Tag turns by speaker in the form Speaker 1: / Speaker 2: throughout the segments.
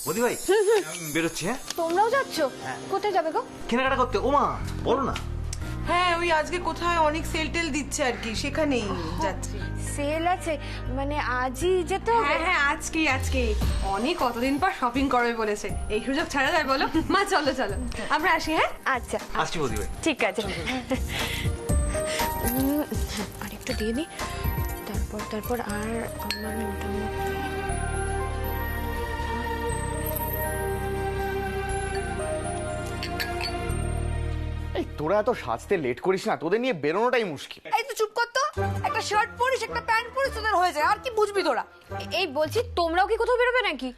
Speaker 1: বদি ভাই আমি বেরোচ্ছি। হ্যাঁ
Speaker 2: তোমরাও যাচ্ছ? কোথায় যাবে গো?
Speaker 1: কেনাকাটা করতে। ওমা বলো না।
Speaker 3: হ্যাঁ ওই আজকে কোথায় অনেক সেল টেল দিচ্ছে আর কি, সেখানেই যাচ্ছি।
Speaker 2: সেল আছে মানে আজই যেতে হবে?
Speaker 4: হ্যাঁ হ্যাঁ আজকে অনেক কতদিন পর শপিং করবে বলেছে, এই সুযোগ ছাড়া যায় বলো? মা চলো চলো আমরা আসি। হ্যাঁ
Speaker 2: আচ্ছা
Speaker 1: আসছি বদি ভাই।
Speaker 2: ঠিক আছে। আরেকটু দিয়ে নি, তারপর আর আমার মোটামুটি
Speaker 5: এই তোরা এত সাজতে লেট করিস না, তোদের নিয়ে বেরোনোটাই মুশকিল।
Speaker 6: এই তো চুপ কর তো, একটা শার্ট পরিস একটা প্যান্ট পরিস তোদের হয়ে যায়, আর কি বুঝবি তোরা?
Speaker 2: এই বলছি তোমরাও কি কোথাও বেরোবে নাকি?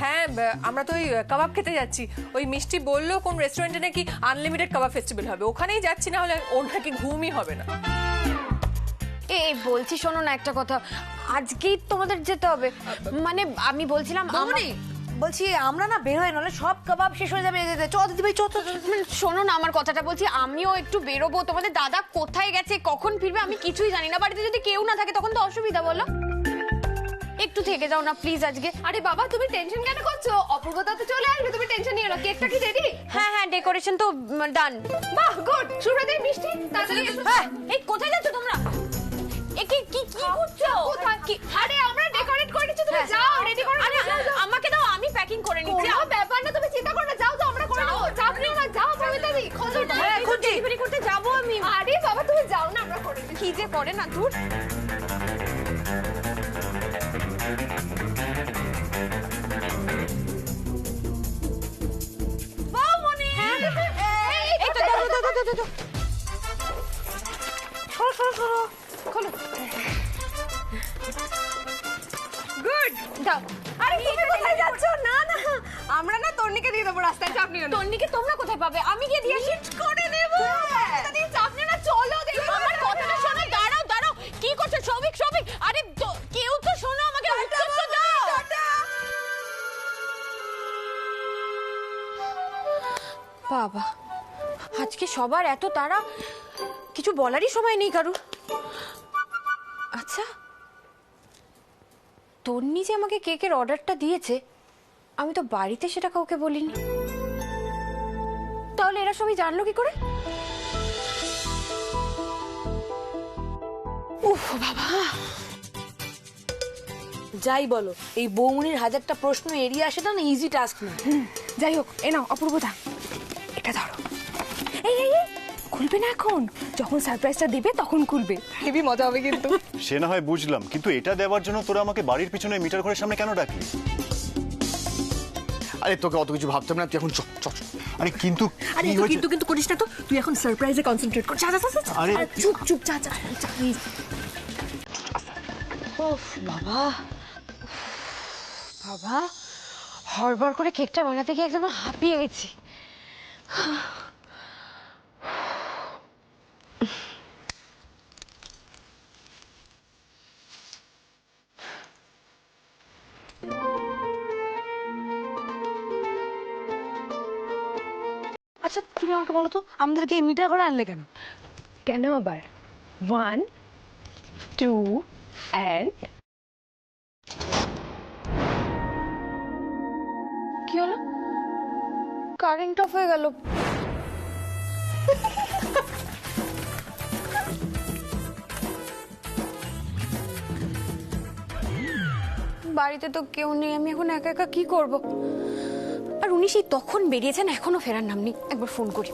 Speaker 4: হ্যাঁ আমরা তো ওই কাবাব খেতে যাচ্ছি। ওই মিষ্টি বললো কোন রেস্টুরেন্টে নাকি আনলিমিটেড কাবাব ফেস্টিভ্যাল হবে, ওখানেই যাচ্ছি, না হলে ওর নাকি ঘুমই হবে না।
Speaker 2: এই বলছি শোনো না একটা কথা, আজকেই তোমাদের যেতে হবে? মানে আমি বলছিলাম
Speaker 6: বলছি আমরা না বের হয়ে, নাহলে সব কাবাব শেষ হয়ে যাবে। চ দিদি ভাই চ।
Speaker 2: শোনো না আমার কথাটা, বলছি আমিও একটু বেরোবো। তোমাদের দাদা কোথায় গেছে, কখন ফিরবে আমি কিছুই জানি না। বাড়িতে যদি কেউ না থাকে তখন তো অসুবিধা, বলো? একটু থেকে যাও না প্লিজ আজকে।
Speaker 4: আরে বাবা তুমি টেনশন কেন করছো? অপূর্বতা তো চলে আসবে, তুমি টেনশন নিও না। কেকটা কি রেডি?
Speaker 2: হ্যাঁ হ্যাঁ ডেকোরেশন তো ডান।
Speaker 4: বাহ গুড। সুব্রতের মিষ্টি তাড়াতাড়ি এসো।
Speaker 2: হ্যাঁ এই কোথায় যাচ্ছ তোমরা? এ কি কি কি করছো?
Speaker 4: কোথায় কি? আরে আমরা ডেকোরেট করে দিচ্ছি, তুমি যাও রেডি করো।
Speaker 2: আরে আমাকে দাও, আমি প্যাকিং করে নিচ্ছি।
Speaker 4: কোনো ব্যাপার না, তুমি চিন্তা করো না, যাও যাও আমরা করে নেবো। চাপ নিও না, যাও কবিতাদি খোঁজো।
Speaker 2: হ্যাঁ এখন ডেলিভারি করতে যাবো আমি।
Speaker 4: আরে বাবা তুমি যাও না, আমরা করে দিচ্ছি।
Speaker 2: কি যে করে না দূর। এই তো দাও দাও দাও দাও দাও। সরো খোলো। গুড দাও।
Speaker 4: আরে তুমি কোথায় যাচ্ছ? না না আমরা না তন্নিকে দিয়ে দেবো রাস্তায়, চাপ নিও না।
Speaker 2: তন্নিকে তোমরা কোথায় পাবে? আমি গিয়ে দিয়ে আসি।
Speaker 4: করে নেব দাদি, চাপ নিও না, চলো দেখো।
Speaker 2: আমার কথাটা শোনো। দাঁড়াও দাঁড়াও, কি করছো? সৌভিক আরে কেউ তো শোনো আমাকে, উত্তর তো দাও। বাবা আজকে সবার এত তাড়া, কিছু বলারই সময় নেই কারুর। আচ্ছা তন্নি যে আমাকে কেকের অর্ডারটা দিয়েছে, আমি তো বাড়িতে সেটা কাউকে বলিনি। তাহলে এরা সবাই জানলো কি করে?
Speaker 6: উফ বাবা, যাই বলো এই বৌমনির হাজারটা প্রশ্ন এড়িয়ে আসাটা না ইজি টাস্ক না।
Speaker 4: যাই হোক এ নাও অপূর্বদা, এটা ধরো। এই এই এই, খুলবে না এখন, যখন সারপ্রাইজটা দিবে তখন খুলবে, হেভি মজা হবে কিন্তু।
Speaker 7: সে না হয় বুঝলাম, কিন্তু এটা দেওয়ার জন্য তোরা আমাকে বাড়ির পিছনে মিটার ঘরের সামনে কেন ডাকলি?
Speaker 5: আরে তোকে অত কিছু ভাবতে হবে না, তুই এখন চ চ চ।
Speaker 7: আরে কিন্তু
Speaker 4: আরে
Speaker 7: কি
Speaker 4: তো
Speaker 7: হয়েছে?
Speaker 4: কিন্তু করিস না তো, তুই এখন সারপ্রাইজে কনসেন্ট্রেট কর। যা যা যা।
Speaker 7: আরে
Speaker 4: চুপ চুপ যা যা যা।
Speaker 2: উফ বাবা বাবা, হড়বড় করে কেকটা বানাতে গিয়ে একদম হাঁপিয়ে গেছি।
Speaker 6: আচ্ছা তুমি আমাকে বলো তো, আমাদেরকে এই মিটার করে আনলে কেন?
Speaker 4: কেন আবার? 1 2 and
Speaker 2: কি হলো? কারেন্ট অফ হয়ে গেল। বাড়িতে তো কেউ নেই, আমি এখন একা একা কি করব? আর উনি সেই তখন বেরিয়েছেন, এখনো ফেরার নাম নেই। একবার ফোন করি।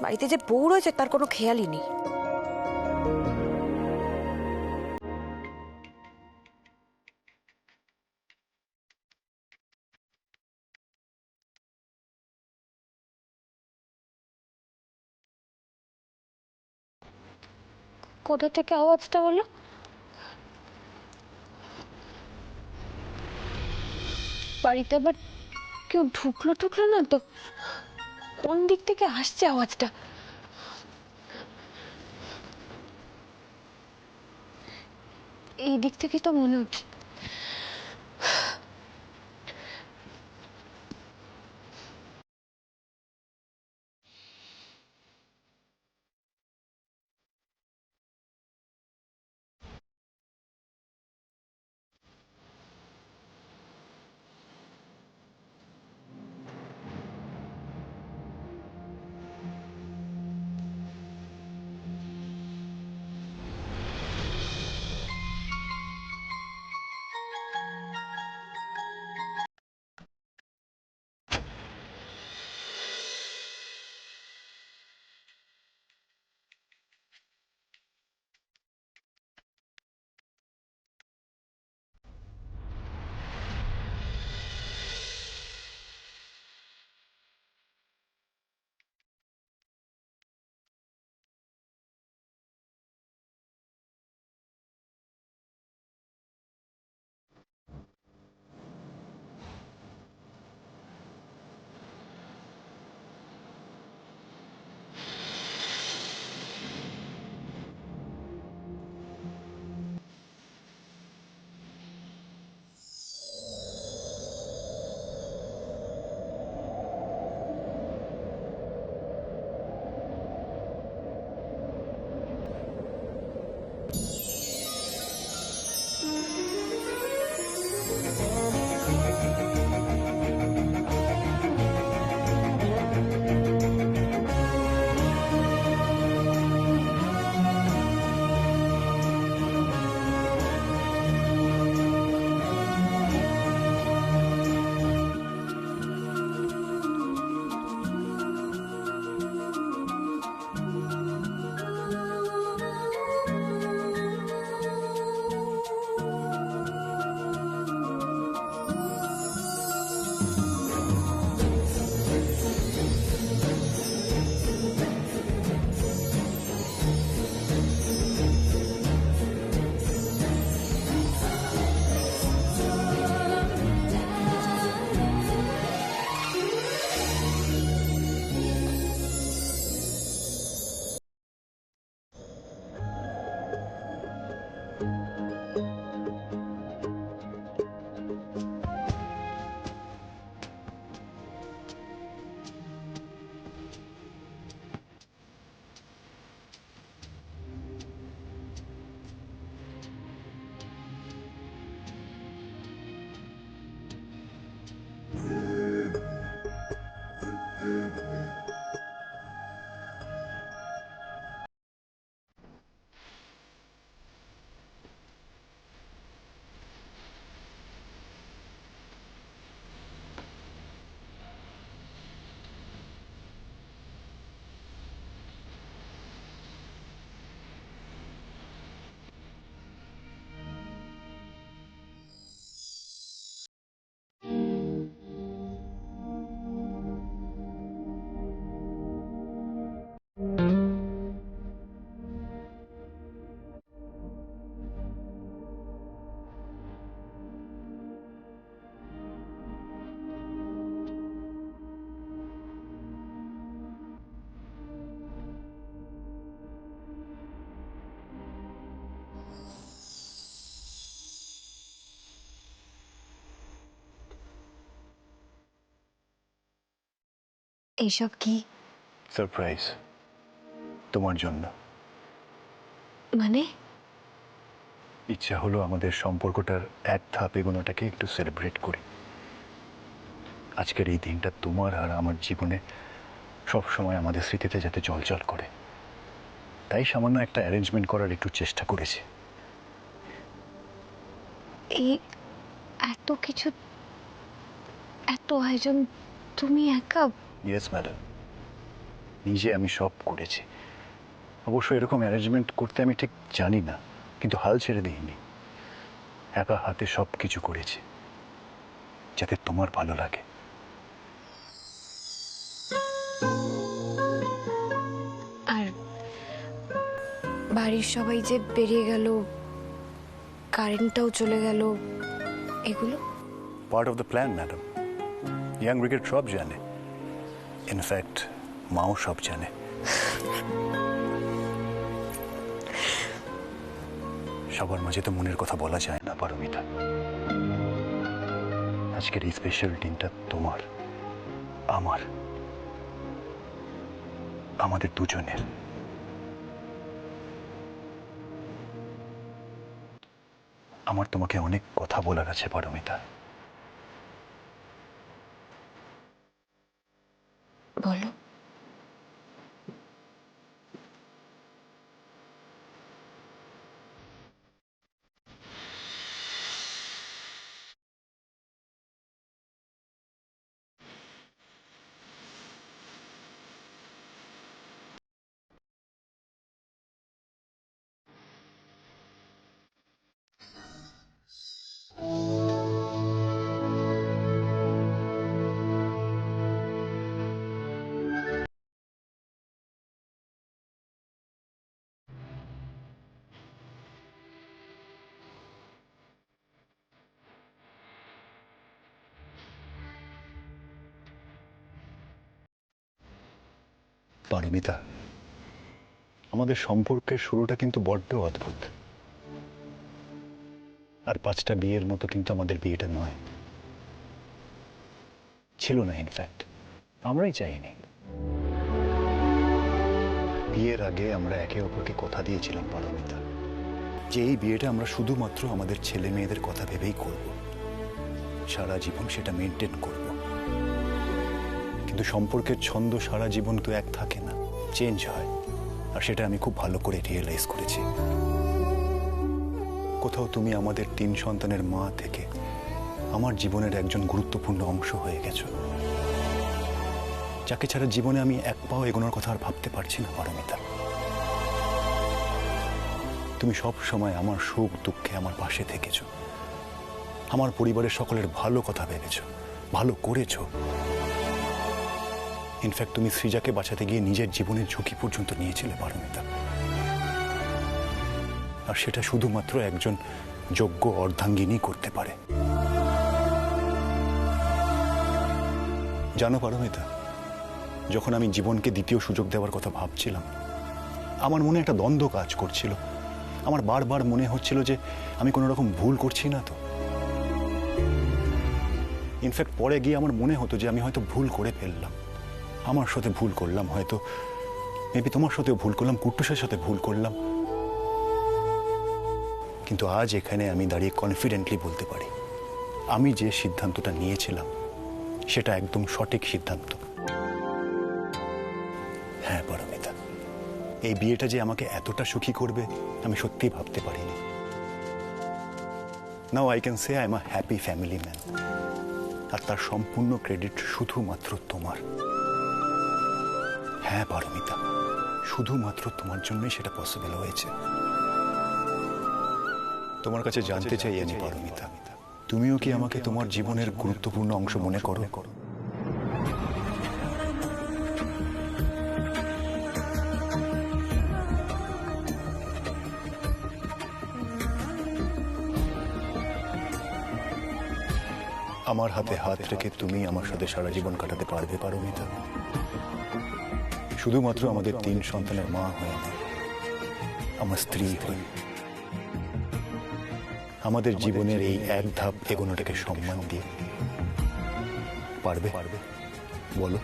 Speaker 2: বাড়িতে যে বউ রয়েছে তার কোনো খেয়ালই নেই। কোথা থেকে আওয়াজটা হলো? বাড়িতে আবার কেউ ঢুকলো না তো? কোন দিক থেকে আসছে আওয়াজটা? এই দিক থেকে তো মনে হচ্ছে। এইসব কি?
Speaker 7: সারপ্রাইজ তোমার জন্য।
Speaker 2: মানে
Speaker 7: ইচ্ছা হলো আমাদের সম্পর্কটার এক ধাপ এগোনোটাকে একটু সেলিব্রেট করি। আজকের এই দিনটা তোমার আর আমার জীবনে সব সময় আমাদের স্মৃতিতে যাতে চলচল করে, তাই সামান্য একটা অ্যারেঞ্জমেন্ট করার একটু চেষ্টা করেছি।
Speaker 2: এই এত কিছু, এত আয়োজন তুমি একা?
Speaker 7: ইয়েস ম্যাডাম, নিজে আমি সব করেছি। অবশ্য এরকম অ্যারেঞ্জমেন্ট করতে আমি ঠিক জানি না, কিন্তু হাল ছেড়ে দিইনি। একা হাতে সব কিছু করেছি যাতে তোমার ভালো লাগে।
Speaker 2: আর বাড়ির সবাই যে বেরিয়ে গেল, কারেন্টটাও চলে গেল, এগুলো
Speaker 7: part of the plan madam. Young brigade সব জানে, ইনফ্যাক্ট মাও সব জানে। সবার মাঝে তো মনের কথা বলা যায় না পারমিতা। আজকের এই স্পেশাল দিনটা তোমার, আমার, আমাদের দুজনের। আমার তোমাকে অনেক কথা বলার আছে পারমিতা।
Speaker 2: বলো।
Speaker 7: পারমিতা, আমাদের সম্পর্কের শুরুটা কিন্তু বড্ড অদ্ভুত। আর 5টা বিয়ের মতো কিন্তু আমাদের বিয়েটা নয়, ছিল না। ইনফ্যাক্ট আমরাই চাইনি। বিয়ের আগে আমরা একে অপরকে কথা দিয়েছিলাম পারমিতা, যে এই বিয়েটা আমরা শুধুমাত্র আমাদের ছেলে মেয়েদের কথা ভেবেই করব, সারা জীবন সেটা মেনটেন করব। কিন্তু সম্পর্কের ছন্দ সারা জীবন তো এক থাকে না, চেঞ্জ হয়। আর সেটা আমি খুব ভালো করে রিয়েলাইজ করেছি। কোথাও তুমি আমাদের 3 সন্তানের মা থেকে আমার জীবনের একজন গুরুত্বপূর্ণ অংশ হয়ে গেছো, যাকে ছাড়া জীবনে আমি এক পাও এগোনোর কথা আর ভাবতে পারছি না পারমিতা। তুমি সব সময় আমার সুখ দুঃখে আমার পাশে থেকেছো, আমার পরিবারের সকলের ভালো কথা ভেবেছো, ভালো করেছো। ইনফ্যাক্ট তুমি সৃজাকে বাঁচাতে গিয়ে নিজের জীবনের ঝুঁকি পর্যন্ত নিয়েছিলে পারমিতা। আর সেটা শুধুমাত্র একজন যোগ্য অর্ধাঙ্গিনী করতে পারে। জানো পারমিতা, যখন আমি জীবনকে দ্বিতীয় সুযোগ দেওয়ার কথা ভাবছিলাম, আমার মনে একটা দ্বন্দ্ব কাজ করছিল। আমার বারবার মনে হচ্ছিল যে আমি কোনো রকম ভুল করছি না তো। ইনফ্যাক্ট পরে গিয়ে আমার মনে হতো যে আমি হয়তো ভুল করে ফেললাম, আমার সাথে ভুল করলাম, হয়তো মেবি তোমার সাথেও ভুল করলাম, কুট্টুসের সাথে ভুল করলাম। কিন্তু আজ এখানে আমি দাঁড়িয়ে কনফিডেন্টলি বলতে পারি আমি যে সিদ্ধান্তটা নিয়েছিলাম সেটা একদম সঠিক সিদ্ধান্ত। হ্যাঁ পারমিতা, এই বিয়েটা যে আমাকে এতটা সুখী করবে আমি সত্যিই ভাবতে পারিনি। Now I can say I am a happy family man, আর তার সম্পূর্ণ ক্রেডিট শুধুমাত্র তোমার। হ্যাঁ পারমিতা, শুধুমাত্র তোমার জন্যই সেটা পসিবল হয়েছে। তোমার কাছে জানতে চাই আমি পারমিতা, তুমিও কি আমাকে তোমার জীবনের গুরুত্বপূর্ণ অংশ মনে করো? আমার হাতে হাত রেখে তুমি আমার সাথে সারা জীবন কাটাতে পারবে পারমিতা? শুধুমাত্র আমাদের 3 সন্তানের মা হয়ে না, আমার স্ত্রী হয়ে আমাদের জীবনের এই এক ধাপ এগোনোটাকে সম্মান দিয়ে পারবে? বলো।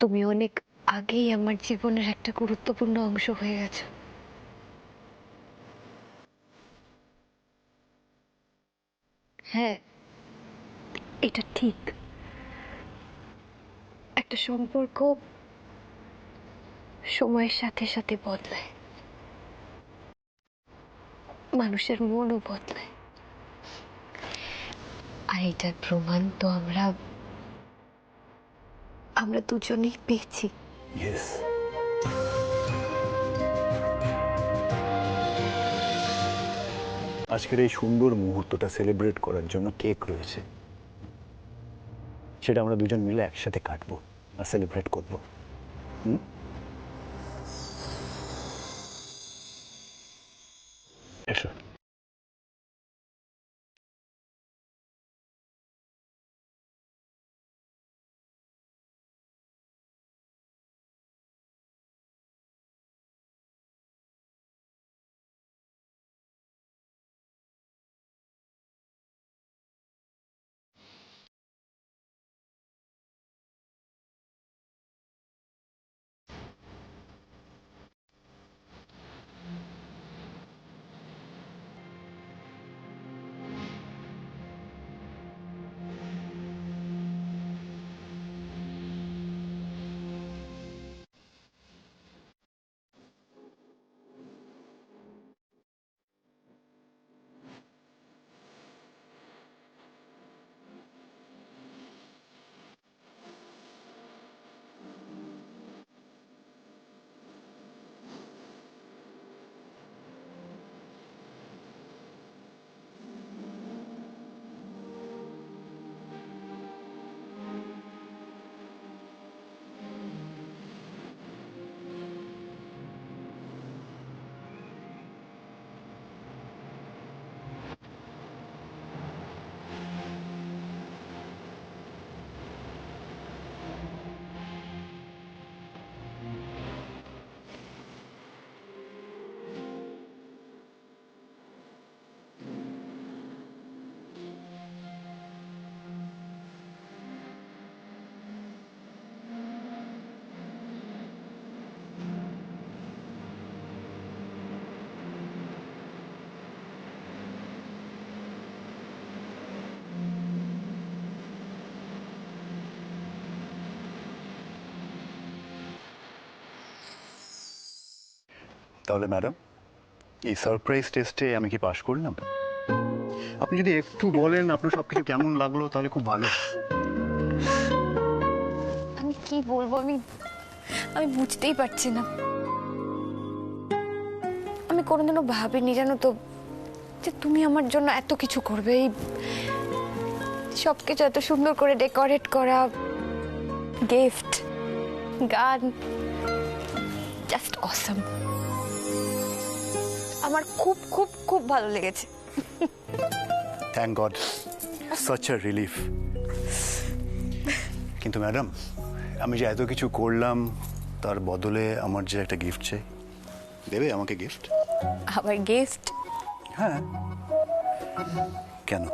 Speaker 2: তুমি অনেক আগেই আমার জীবনের একটা গুরুত্বপূর্ণ অংশ হয়ে গেছো। হ্যাঁ, এটা ঠিক। একটা সম্পর্ক সময়ের সাথে সাথে বদলায়, মানুষের মনও বদলায়। আর এটার প্রমাণ তো আমরা দুজনেই পেয়েছি।
Speaker 7: ইয়েস। আজকের এই সুন্দর মুহূর্তটা সেলিব্রেট করার জন্য কেক রয়েছে, সেটা আমরা দুজন মিলে একসাথে কাটবো আর সেলিব্রেট করবো। এসো। তাহলে ম্যাডাম, এই সারপ্রাইজ টেস্টে আমি কি পাশ করলাম? আপনি যদি একটু বলেন আপনার সবকিছু কেমন লাগলো তাহলে খুব ভালো।
Speaker 2: আমি কি বলবো, আমি বুঝতেই পারছি না। আমি কোনোদিনও ভাবিনি জানো তো যে তুমি আমার জন্য এত কিছু করবে। এই সবকিছু এত সুন্দর করে ডেকোরেট করা, গিফট, গান, জাস্ট অসম। আমার খুব খুব খুব ভালো লেগেছে।
Speaker 7: Thank god, such a relief. কিন্তু ম্যাডাম, আমি যে এত কিছু করলাম তার বদলে আমার যে একটা গিফট চাই, দেবে আমাকে গিফট?
Speaker 2: আবার গিফট?
Speaker 7: হ্যাঁ, কেন?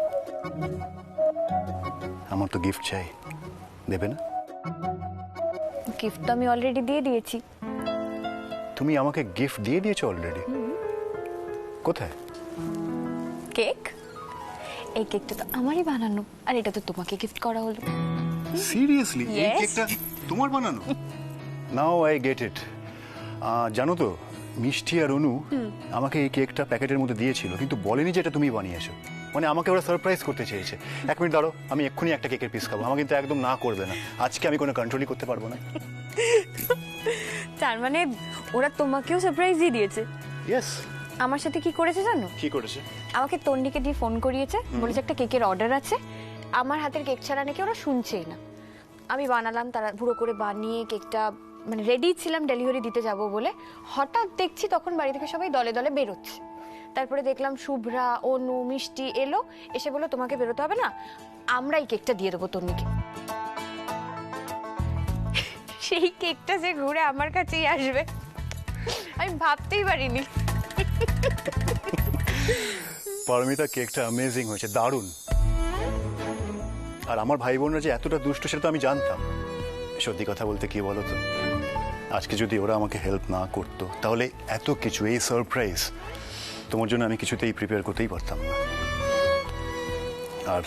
Speaker 7: আমার তো গিফট চাই, দেবে না?
Speaker 2: গিফট তো আমি অলরেডি দিয়ে দিয়েছি।
Speaker 7: তুমি আমাকে গিফট দিয়ে দিয়েছো অলরেডি? কোথায়?
Speaker 2: কেক। এই কেকটা তো আমারই বানানো, আর এটা তো তোমাকে গিফট করা হলো।
Speaker 7: সিরিয়াসলি? এই
Speaker 2: Yes.
Speaker 7: কেকটা তোমার বানানো? Now I get it. জানো তো, মিষ্টি আর অনু আমাকে এই কেকটা প্যাকেটের মধ্যে দিয়েছিল, কিন্তু বলেনি যে এটা তুমি বানিয়েছো। মানে আমাকে ওরা সারপ্রাইজ করতে চেয়েছে। 1 মিনিট দাঁড়ো, আমি এক্ষুনি একটা কেকের পিস খাবো। আমাকে কিন্তু একদম না করবে না, আজকে আমি কোনো কন্ট্রোলই করতে পারবো না।
Speaker 2: তার মানে ওরা তোমাকেও সারপ্রাইজ দিয়ে দিয়েছে?
Speaker 7: ইয়েস।
Speaker 2: আমার সাথে কি করেছে জানো?
Speaker 7: কি করেছে?
Speaker 2: আমাকে তন্ডিকে দিয়ে ফোন করিয়েছে, বলেছে একটা কেকের অর্ডার আছে, আমার হাতের কেক ছাড়া নাকি ওরা শুনছেই না। আমি বানালাম, তারা ভুড়ো করে বানিয়ে কেকটা মানে রেডি ছিলাম ডেলিভারি দিতে যাব বলে, হঠাৎ দেখছি তখন বাড়ি থেকে সবাই দলে দলে বেরোচ্ছে। তারপরে দেখলাম শুভ্রা, অনু, মিষ্টি এলো, এসে বললো তোমাকে বেরোতে হবে না, আমরা এই কেকটা দিয়ে দেবো তন্ডিকে। সেই কেকটা যে ঘুরে আমার কাছেই আসবে আমি ভাবতেই পারিনি।
Speaker 7: পারমিতা, কেকটা অ্যামেজিং হয়েছে, দারুণ। আর আমার ভাই বোনরা যে এতটা দুষ্ট সেটা তো আমি জানতাম। সত্যি কথা বলতে কি বলো তো, আজকে যদি ওরা আমাকে হেল্প না করতো তাহলে এত কিছু, এই সারপ্রাইজ তোমার জন্য আমি কিছুতেই প্রিপেয়ার করতেই পারতাম না। আর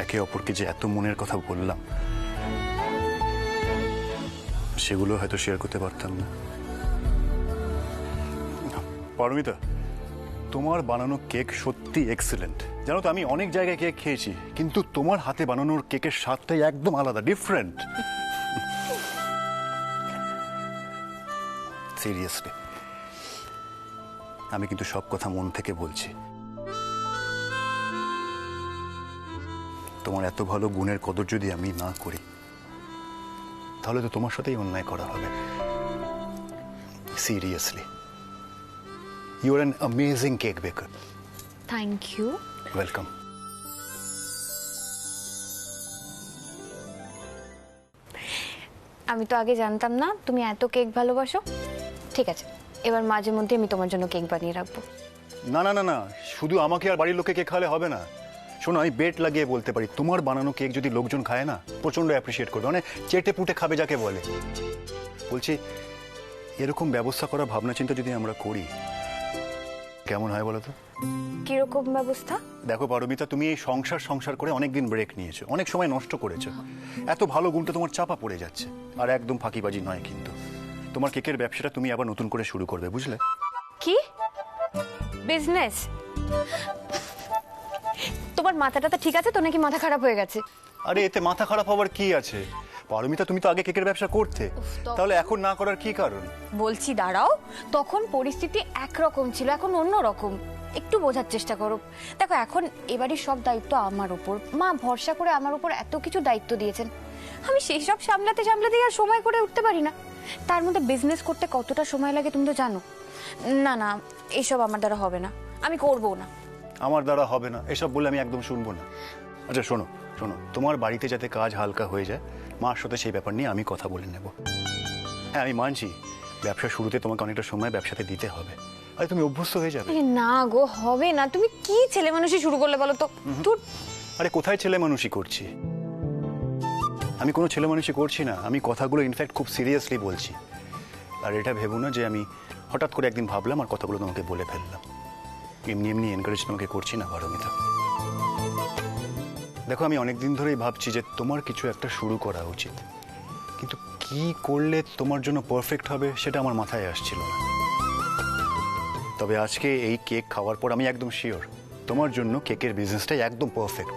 Speaker 7: একে অপরকে যে এত মনের কথা বললাম সেগুলো হয়তো শেয়ার করতে পারতাম না। পারমিতা, তোমার বানানো কেক সত্যি এক্সিলেন্ট। জানো তো, আমি অনেক জায়গায় কেক খেয়েছি, কিন্তু তোমার হাতে বানানোর কেকের স্বাদটাই একদম আলাদা, ডিফারেন্ট। সিরিয়াসলি, আমি কিন্তু সব কথা মন থেকে বলছি। তোমার এত ভালো গুণের কদর যদি আমি না করি তাহলে তো তোমার সাথেই অন্যায় করা হবে। Seriously, you are an amazing cake baker.
Speaker 2: Thank you.
Speaker 7: Welcome.
Speaker 2: আমি তো আগে জানতাম না তুমি এত কেক ভালোবাসো। ঠিক আছে, এবার মাঝে মধ্যে আমি তোমার জন্য কেক বানিয়ে রাখবো।
Speaker 7: না না না না, শুধু আমাকে আর বাড়ির লোককে কেক খাওয়ালে হবে না। শোনো, আমি বেট লাগিয়ে বলতে পারি, তোমার বানানো কেক যদি লোকজন খায় না, প্রচন্ড অ্যাপ্রিসিয়েট করবে, মানে চেটে পুটে খাবে যাকে বলে। বলছি, এরকম ব্যবস্থা করার ভাবনা চিন্তা যদি আমরা করি কেমন হয় বলো তো?
Speaker 2: কিরকম ব্যবস্থা?
Speaker 7: দেখো পারমিতা, তুমি এই সংসার করে অনেকদিন ব্রেক নিয়েছো, অনেক সময় নষ্ট করেছো। এত ভালো গুণটা তোমার চাপা পড়ে যাচ্ছে। আর একদম ফাঁকিবাজি নয় কিন্তু, তোমার কেকের ব্যবসাটা তুমি আবার নতুন করে শুরু করবে, বুঝলে?
Speaker 2: কি বিজনেস? তোমার মাথাটা তো ঠিক আছে তো, নাকি মাথা খারাপ হয়ে গেছে?
Speaker 7: আরে এতে মাথা খারাপ হওয়ার কি আছে পারমিতা? তুমি তো আগে কেকের ব্যবসা করতে, তাহলে এখন না করার কি কারণ?
Speaker 2: বলছি দাঁড়াও, তখন পরিস্থিতি একরকম ছিল, এখন অন্য রকম। একটু বোঝার চেষ্টা করো। দেখো, এখন এবারই সব দায়িত্ব আমার উপর, মা ভরসা করে আমার উপর এত কিছু দায়িত্ব দিয়েছেন, আমি সেই সব সামলাতে আর সময় করে উঠতে পারি না। তার মধ্যে বিজনেস করতে কতটা সময় লাগে তুমি তো জানো। না না, এইসব আমার দ্বারা হবে না, আমি করবো না।
Speaker 7: আমার দ্বারা হবে না এসব বলে আমি একদম শুনবো না। আচ্ছা শোনো শোনো, তোমার বাড়িতে যাতে কাজ হালকা হয়ে যায়, মার সাথে সেই ব্যাপার নিয়ে আমি কথা বলে নেব। হ্যাঁ, আমি মানছি ব্যবসা শুরুতে তোমাকে অনেকটা সময় ব্যবসাতে দিতে হবে, আরে তুমি অভ্যস্ত হয়ে যাবে।
Speaker 2: না গো, হবে না। তুমি কি ছেলে মানুষই শুরু করলে বলো তো?
Speaker 7: আরে কোথায় ছেলে মানুষই করছি? আমি কোনো ছেলে মানুষই করছি না, আমি কথাগুলো ইনফ্যাক্ট খুব সিরিয়াসলি বলছি। আর এটা ভেবো না যে আমি হঠাৎ করে একদিন ভাবলাম আর কথাগুলো তোমাকে বলে ফেললাম। এমনি এমনি এনকারেজ তোমাকে করছি না পারমিতা। দেখো, আমি অনেকদিন ধরেই ভাবছি যে তোমার কিছু একটা শুরু করা উচিত, কিন্তু কি করলে তোমার জন্য পারফেক্ট হবে সেটা আমার মাথায় আসছিল না। তবে আজকে এই কেক খাওয়ার পর আমি একদম শিওর তোমার জন্য কেকের বিজনেসটাই একদম পারফেক্ট।